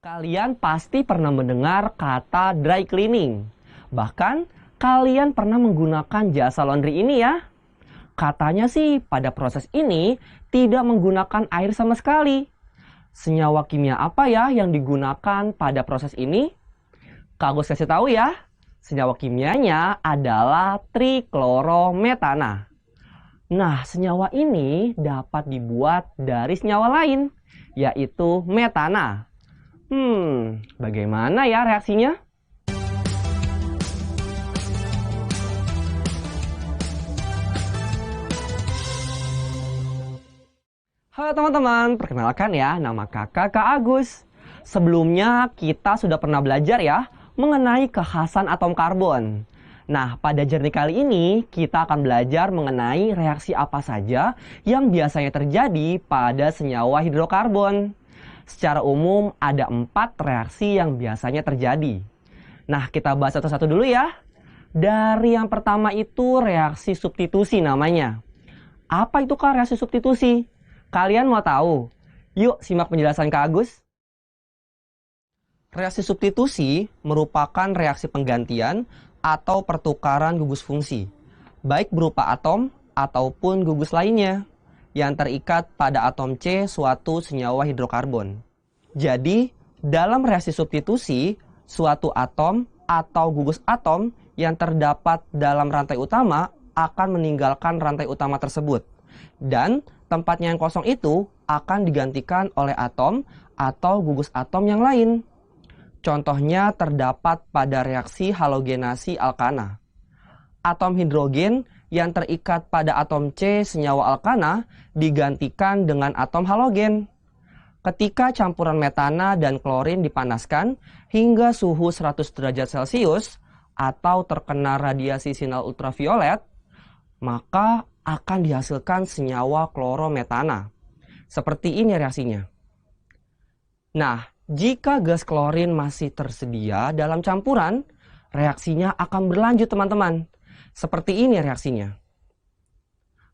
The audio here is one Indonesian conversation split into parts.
Kalian pasti pernah mendengar kata dry cleaning. Bahkan, kalian pernah menggunakan jasa laundry ini ya. Katanya sih pada proses ini tidak menggunakan air sama sekali. Senyawa kimia apa ya yang digunakan pada proses ini? Kak Agus kasih tahu ya. Senyawa kimianya adalah triklorometana. Nah, senyawa ini dapat dibuat dari senyawa lain, yaitu metana. Bagaimana ya reaksinya? Halo teman-teman, perkenalkan ya, nama kakak Kak Agus. Sebelumnya kita sudah pernah belajar ya mengenai kekhasan atom karbon. Nah, pada journey kali ini kita akan belajar mengenai reaksi apa saja yang biasanya terjadi pada senyawa hidrokarbon. Secara umum ada 4 reaksi yang biasanya terjadi. Nah, kita bahas satu-satu dulu ya. Dari yang pertama itu reaksi substitusi namanya. Apa itu Kak reaksi substitusi? Kalian mau tahu? Yuk simak penjelasan Kak Agus. Reaksi substitusi merupakan reaksi penggantian atau pertukaran gugus fungsi, baik berupa atom ataupun gugus lainnya yang terikat pada atom C suatu senyawa hidrokarbon. Jadi, dalam reaksi substitusi, suatu atom atau gugus atom yang terdapat dalam rantai utama akan meninggalkan rantai utama tersebut. Dan tempatnya yang kosong itu akan digantikan oleh atom atau gugus atom yang lain. Contohnya terdapat pada reaksi halogenasi alkana. Atom hidrogen yang terikat pada atom C senyawa alkana digantikan dengan atom halogen. Ketika campuran metana dan klorin dipanaskan hingga suhu 100 derajat Celcius atau terkena radiasi sinar ultraviolet, maka akan dihasilkan senyawa klorometana. Seperti ini reaksinya. Nah, jika gas klorin masih tersedia dalam campuran, reaksinya akan berlanjut teman-teman. Seperti ini reaksinya.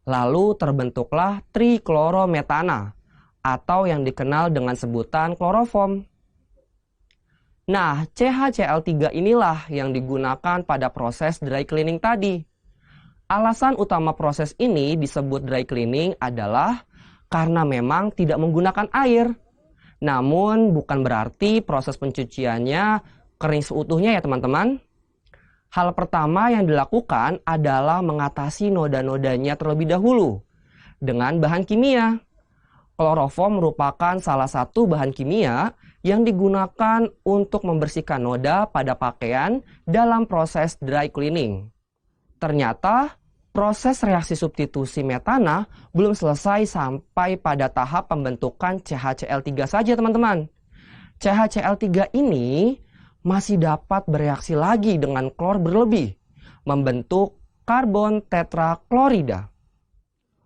Lalu terbentuklah triklorometana atau yang dikenal dengan sebutan kloroform. Nah, CHCl3 inilah yang digunakan pada proses dry cleaning tadi. Alasan utama proses ini disebut dry cleaning adalah karena memang tidak menggunakan air. Namun bukan berarti proses pencuciannya kering seutuhnya ya teman-teman. Hal pertama yang dilakukan adalah mengatasi noda-nodanya terlebih dahulu dengan bahan kimia. Kloroform merupakan salah satu bahan kimia yang digunakan untuk membersihkan noda pada pakaian dalam proses dry cleaning. Ternyata proses reaksi substitusi metana belum selesai sampai pada tahap pembentukan CHCl3 saja teman-teman. CHCl3 ini masih dapat bereaksi lagi dengan klor berlebih, membentuk karbon tetraklorida.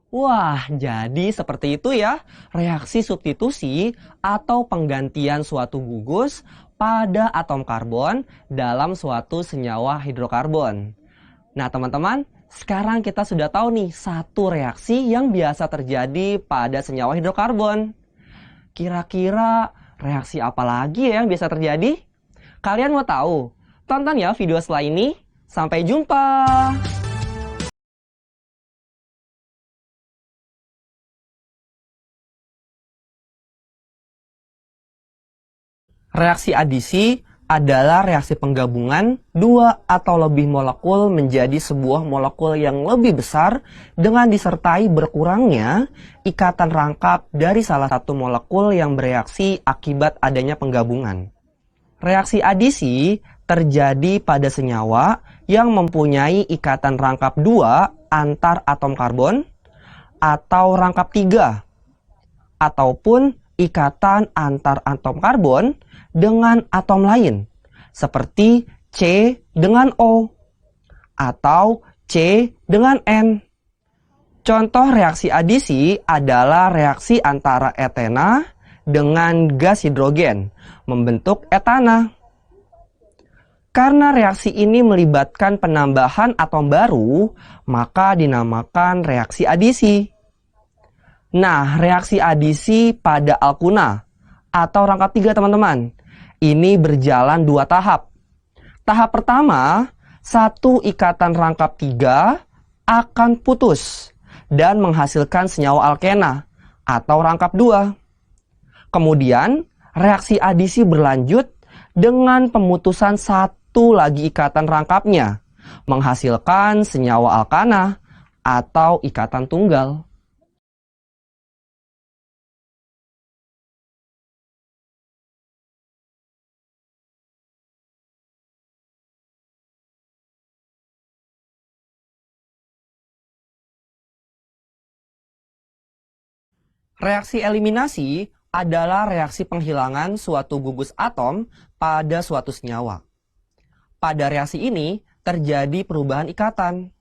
Wah, jadi seperti itu ya reaksi substitusi atau penggantian suatu gugus pada atom karbon dalam suatu senyawa hidrokarbon. Nah teman-teman, sekarang kita sudah tahu nih satu reaksi yang biasa terjadi pada senyawa hidrokarbon. Kira-kira reaksi apa lagi ya yang biasa terjadi? Kalian mau tahu? Tonton ya video setelah ini. Sampai jumpa! Reaksi adisi adalah reaksi penggabungan dua atau lebih molekul menjadi sebuah molekul yang lebih besar dengan disertai berkurangnya ikatan rangkap dari salah satu molekul yang bereaksi akibat adanya penggabungan. Reaksi adisi terjadi pada senyawa yang mempunyai ikatan rangkap 2 antar atom karbon atau rangkap 3 ataupun ikatan antar atom karbon dengan atom lain seperti C dengan O atau C dengan N. Contoh reaksi adisi adalah reaksi antara etena dengan gas hidrogen membentuk etana. Karena reaksi ini melibatkan penambahan atom baru, maka dinamakan reaksi adisi. Nah, reaksi adisi pada alkuna atau rangkap 3 teman-teman Ini berjalan dua tahap. Tahap pertama, satu ikatan rangkap 3 akan putus dan menghasilkan senyawa alkena atau rangkap 2. Kemudian, reaksi adisi berlanjut dengan pemutusan satu lagi ikatan rangkapnya, menghasilkan senyawa alkana atau ikatan tunggal. Reaksi eliminasi adalah reaksi penghilangan suatu gugus atom pada suatu senyawa. Pada reaksi ini terjadi perubahan ikatan.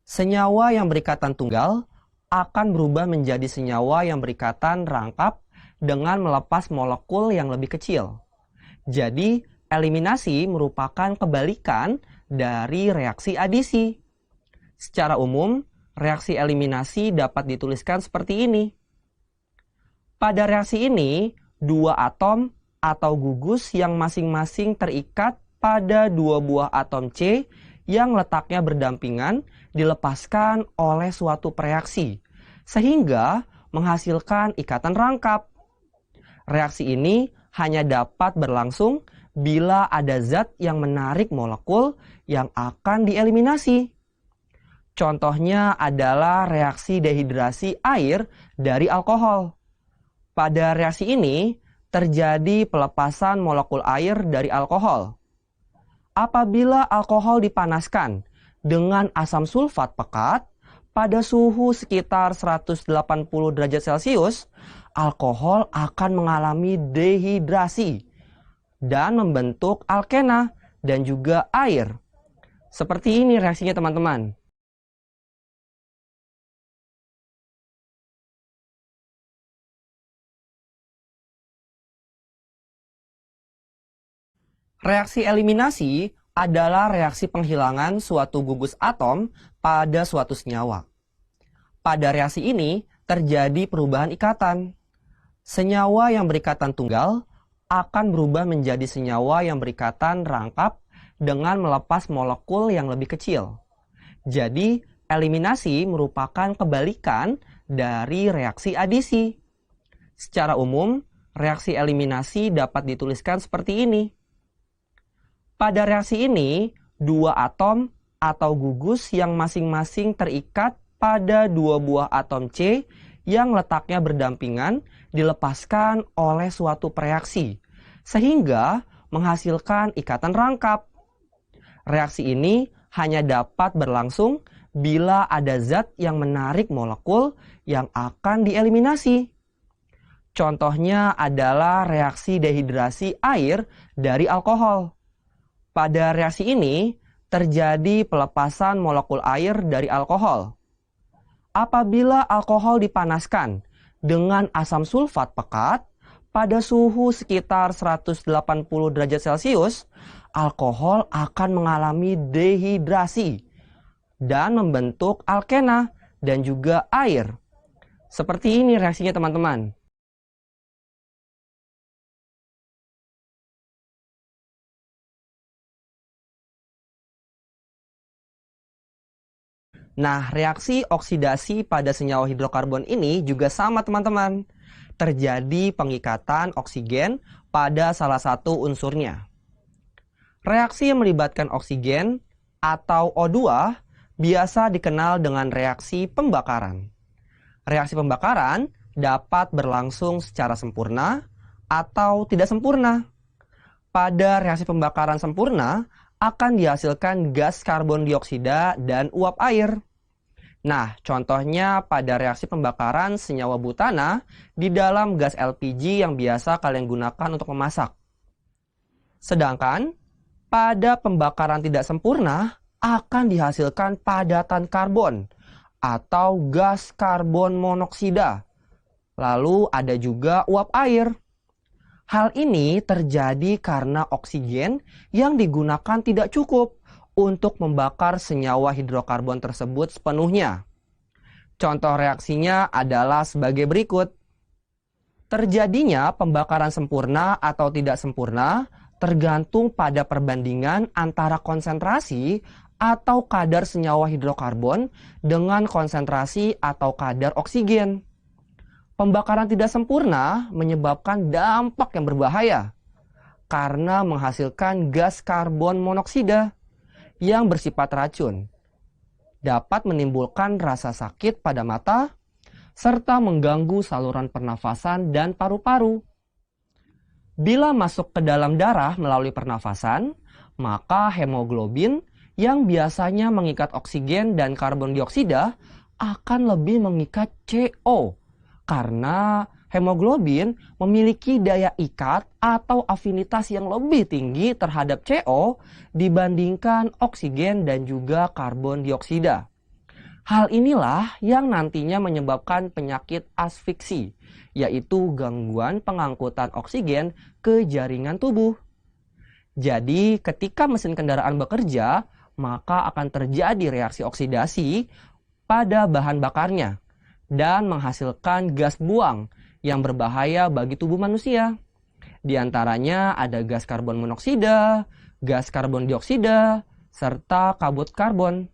Senyawa yang berikatan tunggal akan berubah menjadi senyawa yang berikatan rangkap dengan melepas molekul yang lebih kecil. Jadi, eliminasi merupakan kebalikan dari reaksi adisi. Secara umum, reaksi eliminasi dapat dituliskan seperti ini. Pada reaksi ini, dua atom atau gugus yang masing-masing terikat pada dua buah atom C yang letaknya berdampingan dilepaskan oleh suatu reaksi, sehingga menghasilkan ikatan rangkap. Reaksi ini hanya dapat berlangsung bila ada zat yang menarik molekul yang akan dieliminasi. Contohnya adalah reaksi dehidrasi air dari alkohol. Pada reaksi ini, terjadi pelepasan molekul air dari alkohol. Apabila alkohol dipanaskan dengan asam sulfat pekat pada suhu sekitar 180 derajat Celcius, alkohol akan mengalami dehidrasi dan membentuk alkena dan juga air. Seperti ini reaksinya, teman-teman. Reaksi eliminasi adalah reaksi penghilangan suatu gugus atom pada suatu senyawa. Pada reaksi ini terjadi perubahan ikatan. Senyawa yang berikatan tunggal akan berubah menjadi senyawa yang berikatan rangkap dengan melepas molekul yang lebih kecil. Jadi, eliminasi merupakan kebalikan dari reaksi adisi. Secara umum, reaksi eliminasi dapat dituliskan seperti ini. Pada reaksi ini, dua atom atau gugus yang masing-masing terikat pada dua buah atom C yang letaknya berdampingan dilepaskan oleh suatu reaksi, sehingga menghasilkan ikatan rangkap. Reaksi ini hanya dapat berlangsung bila ada zat yang menarik molekul yang akan dieliminasi. Contohnya adalah reaksi dehidrasi air dari alkohol. Pada reaksi ini, terjadi pelepasan molekul air dari alkohol. Apabila alkohol dipanaskan dengan asam sulfat pekat pada suhu sekitar 180 derajat Celcius, alkohol akan mengalami dehidrasi dan membentuk alkena dan juga air. Seperti ini reaksinya, teman-teman. Nah, reaksi oksidasi pada senyawa hidrokarbon ini juga sama, teman-teman. Terjadi pengikatan oksigen pada salah satu unsurnya. Reaksi yang melibatkan oksigen atau O2 biasa dikenal dengan reaksi pembakaran. Reaksi pembakaran dapat berlangsung secara sempurna atau tidak sempurna. Pada reaksi pembakaran sempurna, akan dihasilkan gas karbon dioksida dan uap air. Nah, contohnya pada reaksi pembakaran senyawa butana di dalam gas LPG yang biasa kalian gunakan untuk memasak. Sedangkan, pada pembakaran tidak sempurna akan dihasilkan padatan karbon atau gas karbon monoksida. Lalu ada juga uap air. Hal ini terjadi karena oksigen yang digunakan tidak cukup untuk membakar senyawa hidrokarbon tersebut sepenuhnya. Contoh reaksinya adalah sebagai berikut. Terjadinya pembakaran sempurna atau tidak sempurna tergantung pada perbandingan antara konsentrasi atau kadar senyawa hidrokarbon dengan konsentrasi atau kadar oksigen. Pembakaran tidak sempurna menyebabkan dampak yang berbahaya karena menghasilkan gas karbon monoksida yang bersifat racun. Dapat menimbulkan rasa sakit pada mata, serta mengganggu saluran pernafasan dan paru-paru. Bila masuk ke dalam darah melalui pernafasan, maka hemoglobin yang biasanya mengikat oksigen dan karbon dioksida akan lebih mengikat CO karena hemoglobin memiliki daya ikat atau afinitas yang lebih tinggi terhadap CO dibandingkan oksigen dan juga karbon dioksida. Hal inilah yang nantinya menyebabkan penyakit asfiksi, yaitu gangguan pengangkutan oksigen ke jaringan tubuh. Jadi, ketika mesin kendaraan bekerja, maka akan terjadi reaksi oksidasi pada bahan bakarnya dan menghasilkan gas buang yang berbahaya bagi tubuh manusia. Di antaranya ada gas karbon monoksida, gas karbon dioksida, serta kabut karbon.